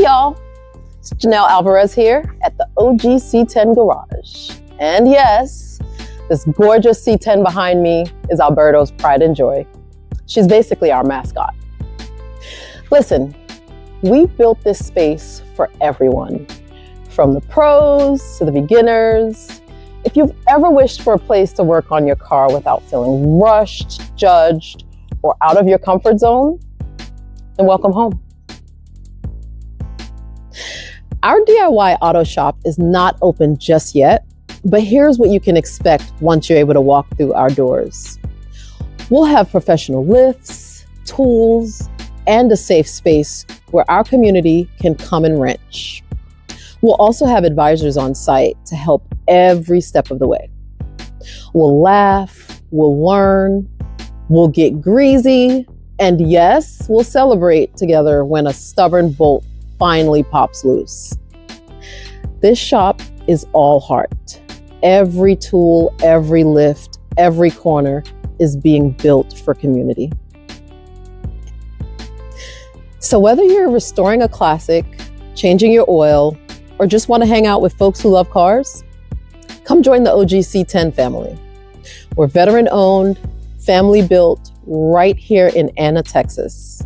y'all, it's Ginnel Alvarez here at the OG C10 Garage. And yes, this gorgeous C10 behind me is Alberto's pride and joy. She's basically our mascot. Listen, we built this space for everyone, from the pros to the beginners. If you've ever wished for a place to work on your car without feeling rushed, judged, or out of your comfort zone, then welcome home. Our DIY auto shop is not open just yet, but here's what you can expect once you're able to walk through our doors. We'll have professional lifts, tools, and a safe space where our community can come and wrench. We'll also have advisors on site to help every step of the way. We'll laugh, we'll learn, we'll get greasy, and yes, we'll celebrate together when a stubborn bolt finally pops loose. This shop is all heart. Every tool, every lift, every corner is being built for community. So whether you're restoring a classic, changing your oil, or just want to hang out with folks who love cars, come join the OG C10 family. We're veteran owned, family built, right here in Anna, Texas.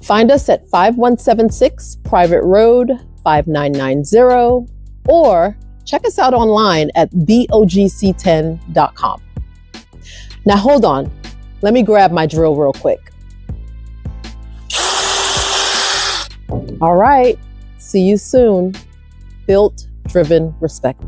Find us at 5176 Private Road, 5990, or check us out online at theogc10.com. Now hold on, let me grab my drill real quick. All right, see you soon. Built, driven, respect.